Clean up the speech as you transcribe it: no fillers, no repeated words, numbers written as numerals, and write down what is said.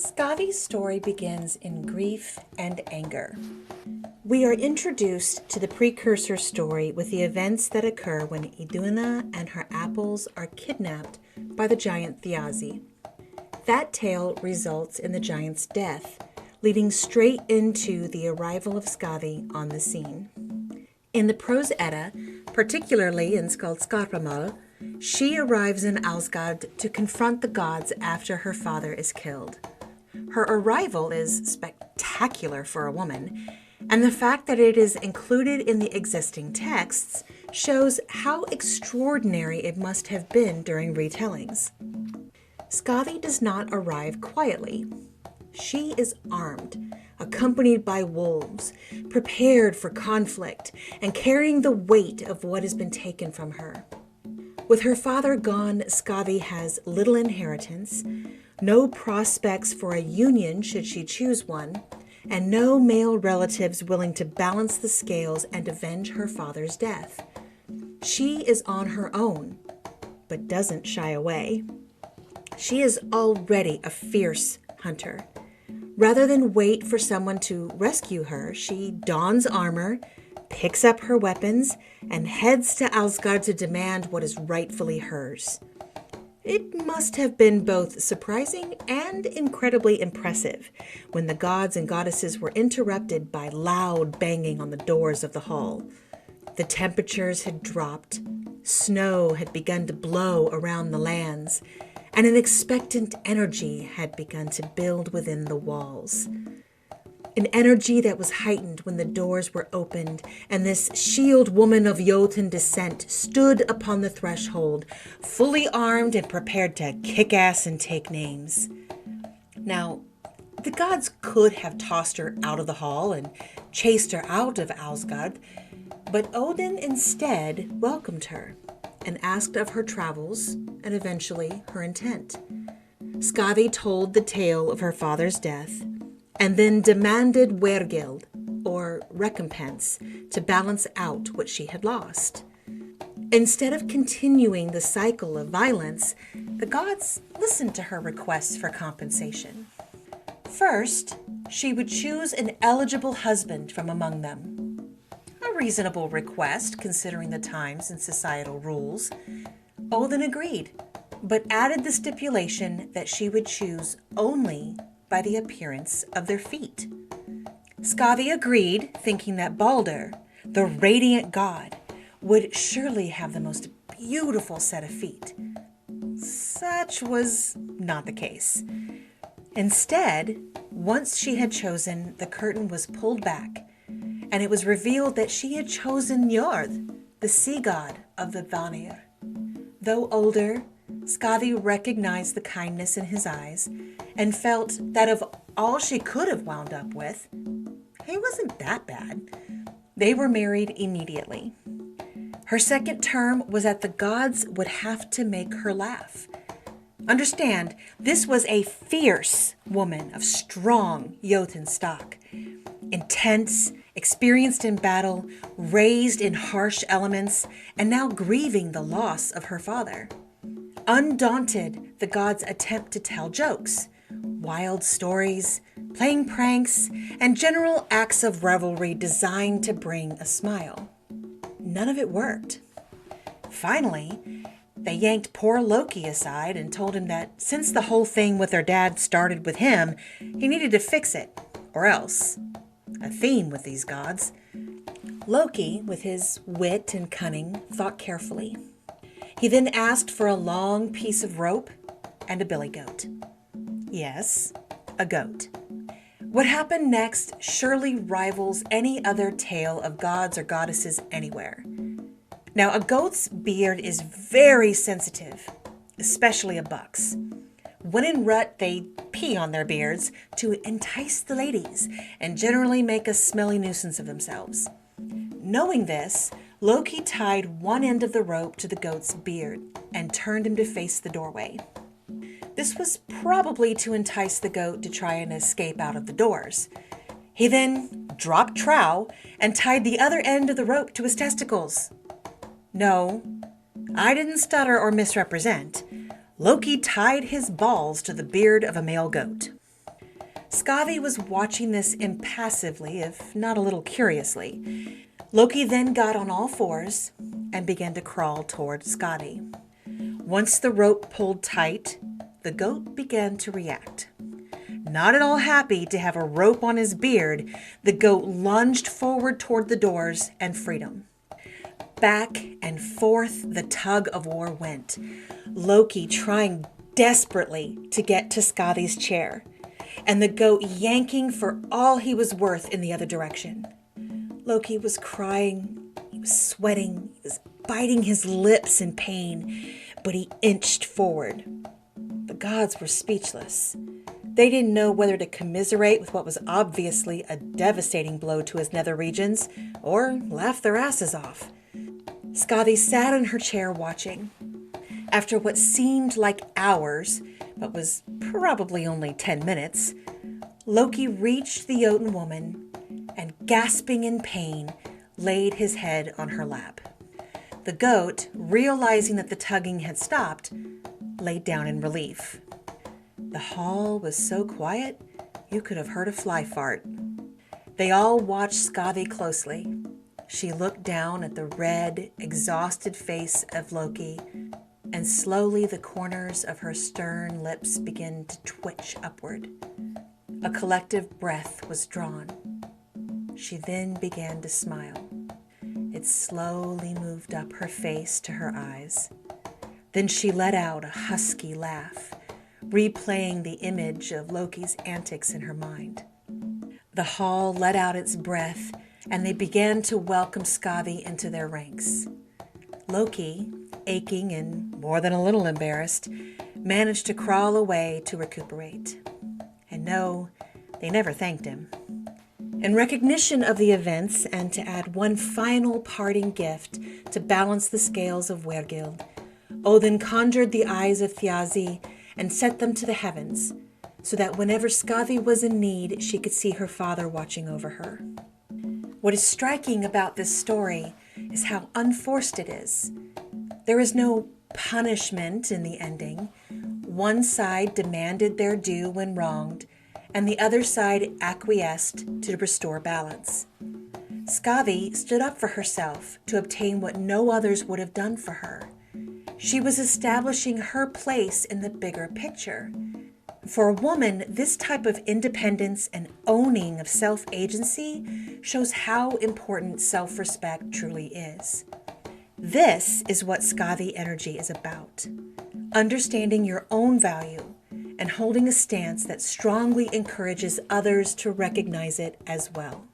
Skade's story begins in grief and anger. We are introduced to the precursor story with the events that occur when Iduna and her apples are kidnapped by the giant Thiazi. That tale results in the giant's death, leading straight into the arrival of Skade on the scene. In the Prose Edda, particularly in Skaldskaparmál, she arrives in Asgard to confront the gods after her father is killed. Her arrival is spectacular for a woman, and the fact that it is included in the existing texts shows how extraordinary it must have been during retellings. Skadi does not arrive quietly. She is armed, accompanied by wolves, prepared for conflict, and carrying the weight of what has been taken from her. With her father gone, Skadi has little inheritance, no prospects for a union should she choose one, and no male relatives willing to balance the scales and avenge her father's death. She is on her own, but doesn't shy away. She is already a fierce hunter. Rather than wait for someone to rescue her, she dons armor, picks up her weapons, and heads to Asgard to demand what is rightfully hers. It must have been both surprising and incredibly impressive when the gods and goddesses were interrupted by loud banging on the doors of the hall. The temperatures had dropped, snow had begun to blow around the lands, and an expectant energy had begun to build within the walls. An energy that was heightened when the doors were opened and this shield woman of Jotun descent stood upon the threshold, fully armed and prepared to kick ass and take names. Now, the gods could have tossed her out of the hall and chased her out of Asgard, but Odin instead welcomed her and asked of her travels and eventually her intent. Skadi told the tale of her father's death and then demanded wergild, or recompense, to balance out what she had lost. Instead of continuing the cycle of violence, the gods listened to her requests for compensation. First, she would choose an eligible husband from among them. A reasonable request, considering the times and societal rules. Odin agreed, but added the stipulation that she would choose only by the appearance of their feet. Skadi agreed, thinking that Balder, the radiant god, would surely have the most beautiful set of feet. Such was not the case. Instead, once she had chosen, the curtain was pulled back, and it was revealed that she had chosen Njord, the sea god of the Vanir. Though older, Skadi recognized the kindness in his eyes and felt that of all she could have wound up with, he wasn't that bad. They were married immediately. Her second term was that the gods would have to make her laugh. Understand, this was a fierce woman of strong Jotun stock. Intense, experienced in battle, raised in harsh elements, and now grieving the loss of her father. Undaunted, the gods attempt to tell jokes, wild stories, playing pranks, and general acts of revelry designed to bring a smile. None of it worked. Finally, they yanked poor Loki aside and told him that since the whole thing with their dad started with him, he needed to fix it, or else. A theme with these gods. Loki, with his wit and cunning, thought carefully. He then asked for a long piece of rope and a billy goat. Yes, a goat. What happened next surely rivals any other tale of gods or goddesses anywhere. Now, a goat's beard is very sensitive, especially a buck's. When in rut, they pee on their beards to entice the ladies and generally make a smelly nuisance of themselves. Knowing this, Loki tied one end of the rope to the goat's beard and turned him to face the doorway. This was probably to entice the goat to try and escape out of the doors. He then dropped trow and tied the other end of the rope to his testicles. No, I didn't stutter or misrepresent. Loki tied his balls to the beard of a male goat. Skaði was watching this impassively, if not a little curiously. Loki then got on all fours and began to crawl toward Skaði. Once the rope pulled tight, the goat began to react. Not at all happy to have a rope on his beard, the goat lunged forward toward the doors and freedom. Back and forth the tug of war went, Loki trying desperately to get to Skadi's chair, and the goat yanking for all he was worth in the other direction. Loki was crying, he was sweating, he was biting his lips in pain, but he inched forward. The gods were speechless. They didn't know whether to commiserate with what was obviously a devastating blow to his nether regions, or laugh their asses off. Skaði sat in her chair watching. After what seemed like hours, but was probably only 10 minutes, Loki reached the Jotun woman and, gasping in pain, laid his head on her lap. The goat, realizing that the tugging had stopped, laid down in relief. The hall was so quiet, you could have heard a fly fart. They all watched Skaði closely. She looked down at the red, exhausted face of Loki, and slowly the corners of her stern lips began to twitch upward. A collective breath was drawn. She then began to smile. It slowly moved up her face to her eyes. Then she let out a husky laugh, replaying the image of Loki's antics in her mind. The hall let out its breath, and they began to welcome Skaði into their ranks. Loki, aching and more than a little embarrassed, managed to crawl away to recuperate. And no, they never thanked him. In recognition of the events and to add one final parting gift to balance the scales of Wergild, Odin conjured the eyes of Thiazi and set them to the heavens, so that whenever Skaði was in need, she could see her father watching over her. What is striking about this story is how unforced it is. There is no punishment in the ending. One side demanded their due when wronged, and the other side acquiesced to restore balance. Skaði stood up for herself to obtain what no others would have done for her. She was establishing her place in the bigger picture. For a woman, this type of independence and owning of self-agency shows how important self-respect truly is. This is what Skaði energy is about. Understanding your own value and holding a stance that strongly encourages others to recognize it as well.